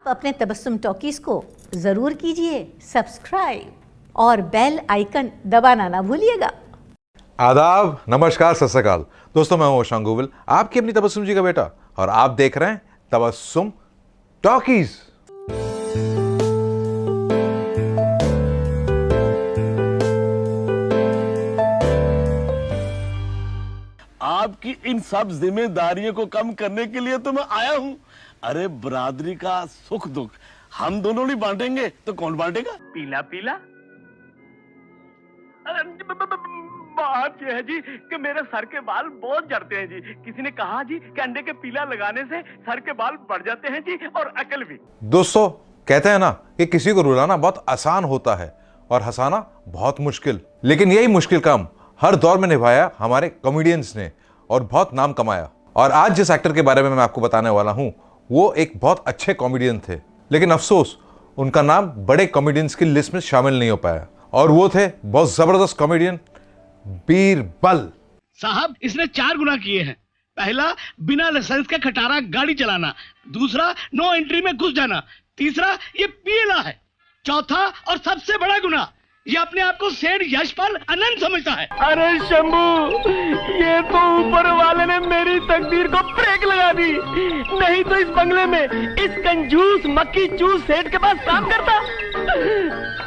अपने तबस्सुम टॉकीज को जरूर कीजिए सब्सक्राइब और बेल आइकन दबाना ना भूलिएगा। आदाब, नमस्कार, सत श्री अकाल। दोस्तों, मैं हूं शशांक गोविल, आपकी अपनी तबस्सुम जी का बेटा, और आप देख रहे हैं तबस्सुम टॉकीज। आपकी इन सब जिम्मेदारियों को कम करने के लिए तो मैं आया हूं। अरे बरादरी का सुख दुख हम दोनों नहीं बांटेंगे तो कौन बांटेगा? पीला पीला। अरे बात यह है जी कि मेरे सर के बाल बहुत झड़ते हैं जी। किसी ने कहा जी कि अंडे के पीला लगाने से सर के बाल बढ़ जाते हैं जी, और अकल भी। दोस्तों, कहते हैं ना कि किसी को रुलाना बहुत आसान होता है और हंसाना बहुत मुश्किल, लेकिन यही मुश्किल काम हर दौर में निभाया हमारे कॉमेडियंस ने और बहुत नाम कमाया। और आज जिस एक्टर के बारे में मैं आपको बताने वाला हूं वो एक बहुत अच्छे कॉमेडियन थे, लेकिन अफसोस उनका नाम बड़े कॉमेडियंस की लिस्ट में शामिल नहीं हो पाया। और वो थे बहुत जबरदस्त कॉमेडियन बीरबल साहब। इसने 4 गुना किए हैं। पहला, बिना लाइसेंस के खटारा गाड़ी चलाना। दूसरा, नो एंट्री में घुस जाना। तीसरा, ये पीला है। चौथा और सबसे बड़ा गुना, ये अपने आप को सेठ यशपाल अनंत समझता है। अरे शंभू, ये तो ऊपर वाले ने मेरी तकदीर को ब्रेक लगा दी, नहीं तो इस बंगले में इस कंजूस मक्खी चूस सेठ के पास काम करता।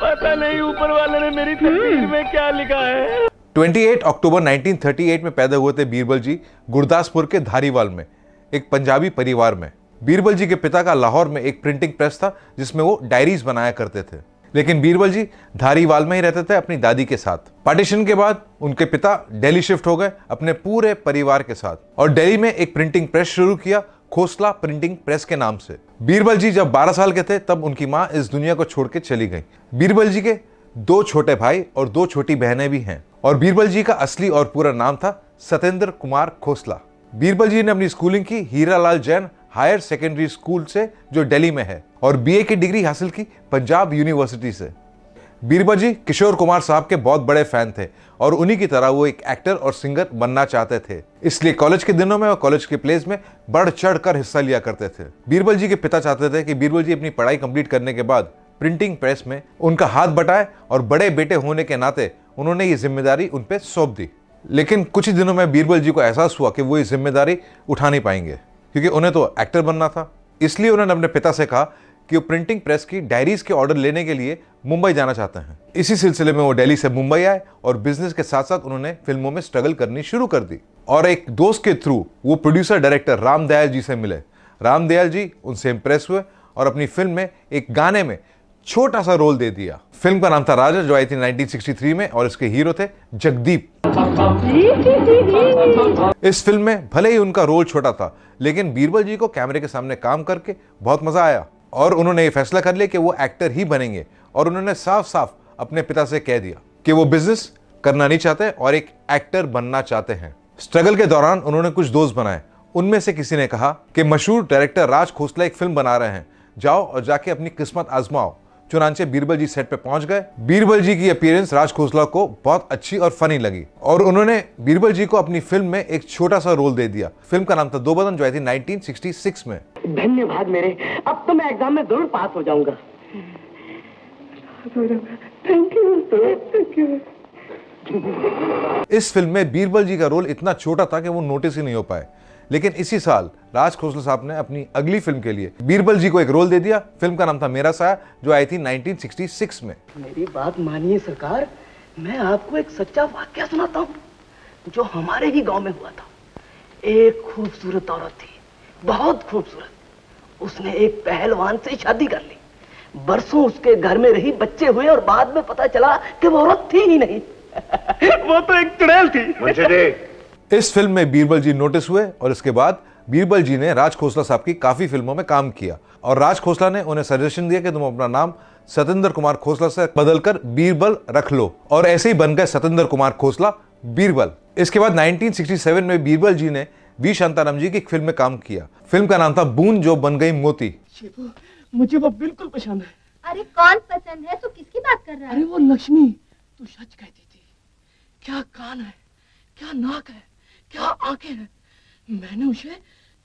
पता नहीं ऊपर वाले ने मेरी तकदीर में क्या लिखा है। 28 अक्टूबर 1938 में पैदा हुए थे बीरबल जी गुरदासपुर के धारीवाल में, एक पंजाबी परिवार में। बीरबल जी के पिता का लाहौर में एक प्रिंटिंग प्रेस था जिसमें वो डायरीज बनाया करते थे, लेकिन बीरबल जी धारीवाल में ही रहते थे अपनी दादी के साथ। पार्टीशन के बाद उनके पिता दिल्ली शिफ्ट हो गए अपने पूरे परिवार के साथ, और दिल्ली में एक प्रिंटिंग प्रेस शुरू किया, खोसला प्रिंटिंग प्रेस के नाम से। बीरबल जी जब 12 साल के थे तब उनकी मां इस दुनिया को छोड़ के चली गई। बीरबल जी के 2 छोटे भाई और 2 छोटी बहनें भी हैं, और बीरबल जी का असली और पूरा नाम था सतेंद्र कुमार खोसला। बीरबल जी ने अपनी स्कूलिंग की Hiralal Jain higher secondary school से, जो दिल्ली में है, और बीए की डिग्री हासिल की पंजाब यूनिवर्सिटी से। बीरबल जी किशोर कुमार साहब के बहुत बड़े फैन थे और उन्हीं की तरह वो एक एक्टर और सिंगर बनना चाहते थे, इसलिए कॉलेज के दिनों में और कॉलेज के प्लेस में बढ़ चढ़ कर हिस्सा लिया करते थे। बीरबल जी के पिता चाहते थे कि बीरबल जी अपनी पढ़ाई कंप्लीट करने के बाद प्रिंटिंग प्रेस में उनका हाथ बटाए, और बड़े बेटे होने के नाते उन्होंने ये जिम्मेदारी उन पे सौंप दी। लेकिन कुछ ही दिनों में बीरबल जी को एहसास हुआ कि वो ये जिम्मेदारी उठा नहीं पाएंगे, क्योंकि उन्हें तो एक्टर बनना था। इसलिए उन्होंने अपने पिता से कहा कि वो प्रिंटिंग प्रेस की डायरीज के ऑर्डर लेने के लिए मुंबई जाना चाहते हैं। इसी सिलसिले में वो दिल्ली से मुंबई आए और बिजनेस के साथ साथ उन्होंने फिल्मों में स्ट्रगल करनी शुरू कर दी। और एक दोस्त के थ्रू वो प्रोड्यूसर डायरेक्टर रामदयाल जी से मिले। रामदयाल जी उनसे इंप्रेस हुए और अपनी फिल्म में एक गाने में छोटा सा रोल दे दिया। फिल्म का नाम था राजा, जो आई थी 1963 में, और इसके हीरो थे जगदीप। इस फिल्म में भले ही उनका रोल छोटा था, लेकिन बीरबल जी को कैमरे के सामने काम करके बहुत मजा आया, और उन्होंने ये फैसला कर लिया कि वो एक्टर ही बनेंगे। और उन्होंने साफ साफ अपने पिता से कह दिया कि वो बिजनेस करना नहीं चाहते और एक एक्टर बनना चाहते हैं। स्ट्रगल के दौरान उन्होंने कुछ दोस्त बनाए। उनमें से किसी ने कहा कि मशहूर डायरेक्टर राज खोसला एक फिल्म बना रहे हैं, जाओ और जाके अपनी किस्मत आजमाओ। चुनांचे बीरबल जी सेट पे पहुंच गए। बीरबल जी की अपीयरेंस राज खोसला को बहुत अच्छी और फनी लगी, और उन्होंने बीरबल जी को अपनी फिल्म में एक छोटा सा रोल दे दिया। फिल्म का नाम था दो बदन, जो आई थी 1966 में। धन्यवाद मेरे, अब तो मैं एग्जाम में जरूर पास हो जाऊंगा। Thank you, thank you. इस फिल्म में बीरबल जी का रोल इतना छोटा था कि वो नोटिस ही नहीं हो पाए, लेकिन इसी साल राज खोसला साहब ने अपनी अगली फिल्म के लिए बीरबल जी को एक रोल दे दिया। फिल्म का नाम था मेरा साया, जो आई थी 1966 में। मेरी बात मानिए सरकार, मैं आपको एक सच्चा वाकया सुनाता हूँ जो हमारे ही गांव में हुआ था। एक खूबसूरत औरत थी, बहुत खूबसूरत। उसने एक पहलवान से शादी कर ली। बरसों उसके घर में रही, बच्चे हुए, और बाद में पता चला कि वो औरत थी ही नहीं। वो तो एक चुड़ैल थी। इस फिल्म में बीरबल जी नोटिस हुए, और इसके बाद बीरबल जी ने राज खोसला साहब की काफी फिल्मों में काम किया, और राज खोसला ने उन्हें सजेशन दिया कि तुम अपना नाम सतेंद्र कुमार खोसला से बदलकर बीरबल रख लो, और ऐसे ही बन गए सतेंद्र कुमार खोसला बीरबल। इसके बाद 1967 में बीरबल जी ने वी शांताराम जी की एक फिल्म में काम किया। फिल्म का नाम था बूंद जो बन गई मोती। मुझे वो बिल्कुल पसंद है। अरे कौन पसंद है? तो किसकी बात कर रहा है? अरे वो लक्ष्मी, तू सच कहती थी। क्या कान है, क्या नाक है, क्या आंखें हैं। मैंने उसे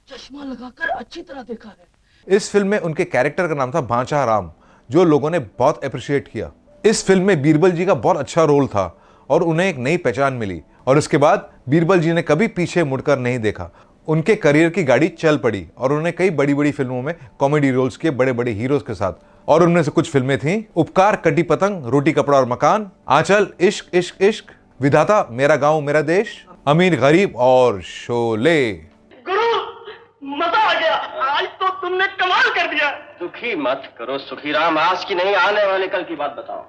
चश्मा लगाकर अच्छी तरह देखा है। इस फिल्म में उनके कैरेक्टर का नाम था भांचा राम, जो लोगों ने बहुत अप्रिशिएट किया। इस फिल्म में बीरबल जी का बहुत अच्छा रोल था और उन्हें एक नई पहचान मिली, और उसके बाद बीरबल जी ने कभी पीछे मुड़कर नहीं देखा। उनके करियर की गाड़ी चल पड़ी और उन्होंने कई बड़ी बड़ी फिल्मों में कॉमेडी रोल्स किए बड़े बड़े हीरोज के साथ, और उनमें से कुछ फिल्में थीं उपकार, कटी पतंग, रोटी कपड़ा और मकान, आंचल, इश्क इश्क इश्क, विधाता, मेरा गांव मेरा देश, अमीर गरीब और शोले। गुरु मजा आ गया, आज तो तुमने कमाल कर दिया। दुखी मत करो सुखीराम, आज की नहीं आने वाले कल की बात बताओ।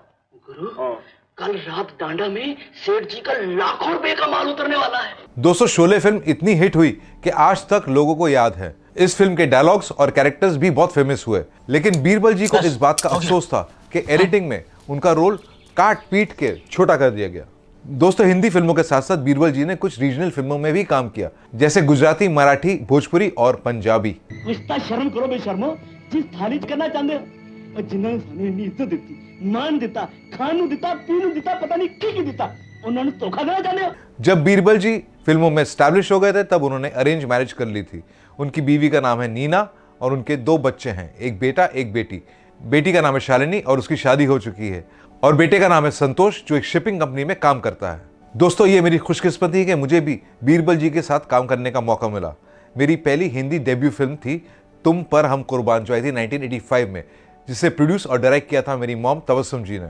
गुरु कल रात डांडा में सेठ जी का लाखों रुपए का माल उतरने वाला है। दोस्तों, शोले फिल्म इतनी हिट हुई कि आज तक लोगों को याद है। इस फिल्म के डायलॉग्स और कैरेक्टर्स भी बहुत फेमस हुए, लेकिन बीरबल जी को इस बात का अफसोस था कि एडिटिंग में उनका रोल काट पीट के छोटा कर दिया गया। दोस्तों, हिंदी फिल्मों के साथ साथ बीरबल जी ने कुछ रीजनल फिल्मों में भी काम किया, जैसे गुजराती, मराठी, भोजपुरी और पंजाबी। कुछ शर्म करो बेशर्मो, जिस थाली च करना चाहते हो जिन्होंने सानू इन्नी इज्जत दी, मान दिता, खान नू दिता, पीन नू दिता, पता नहीं की दिता, उन्होंने धोखा देना चाहते हो। जब बीरबल जी फिल्मों में एस्टैब्लिश हो गए थे तब उन्होंने अरेंज मैरिज कर ली थी। उनकी बीवी का नाम है नीना और उनके 2 बच्चे हैं, एक बेटा एक बेटी। बेटी का नाम है शालिनी और उसकी शादी हो चुकी है, और बेटे का नाम है संतोष, जो एक शिपिंग कंपनी में काम करता है। दोस्तों, ये मेरी खुशकिस्मती है कि मुझे भी बीरबल जी के साथ काम करने का मौका मिला। मेरी पहली हिंदी डेब्यू फिल्म थी तुम पर हम कुर्बान, जो आई थी 1985 में, जिसे प्रोड्यूस और डायरेक्ट किया था मेरी मॉम तबस्सुम जी ने।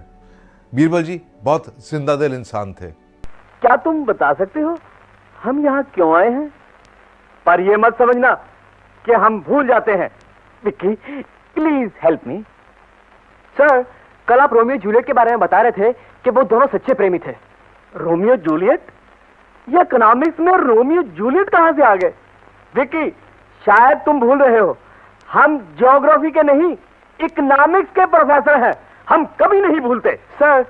बीरबल जी बहुत जिंदा दिल इंसान थे। क्या तुम बता सकते हो हम यहाँ क्यों आए हैं? पर ये मत समझना कि हम भूल जाते हैं। Vicky, please help me. Sir, कल आप रोमियो जूलियट के बारे में बता रहे थे कि वो दोनों सच्चे प्रेमी थे। Romeo Juliet? ये इकोनॉमिक्स में रोमियो जूलियट कहां से आ गए? विक्की, शायद तुम भूल रहे हो, हम ज्योग्राफी के नहीं इकोनॉमिक्स के प्रोफेसर हैं, हम कभी नहीं भूलते। सर,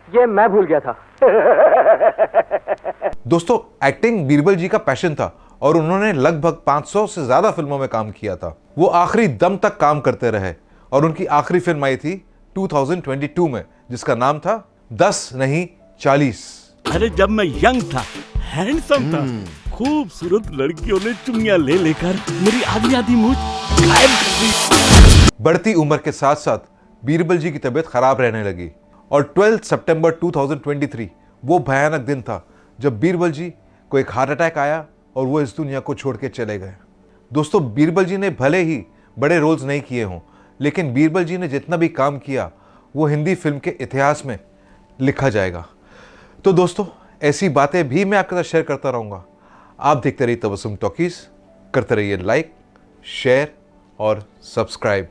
ये मैं भूल गया था। दोस्तों, एक्टिंग बीरबल जी का पैशन था और उन्होंने लगभग 500 से ज्यादा फिल्मों में काम किया था। वो आखिरी दम तक काम करते रहे और उनकी आखिरी फिल्म आई थी 2022 में, जिसका नाम था 10 नहीं 40। अरे जब मैं यंग था, हैंडसम था, खूबसूरत लड़कियों ने चुम्मियां ले लेकर मेरी आधी आधी मूंछ गायब कर दी। बढ़ती उम्र के साथ साथ बीरबल जी की तबीयत खराब रहने लगी और 12 सितंबर 2023 वो भयानक दिन था जब बीरबल जी को एक हार्ट अटैक आया और वो इस दुनिया को छोड़ के चले गए। दोस्तों, बीरबल जी ने भले ही बड़े रोल्स नहीं किए हों, लेकिन बीरबल जी ने जितना भी काम किया वो हिंदी फिल्म के इतिहास में लिखा जाएगा। तो दोस्तों, ऐसी बातें भी मैं आपके साथ शेयर करता रहूँगा। आप देखते रहिए तबस्सुम टॉकीज, करते रहिए लाइक, शेयर और सब्सक्राइब।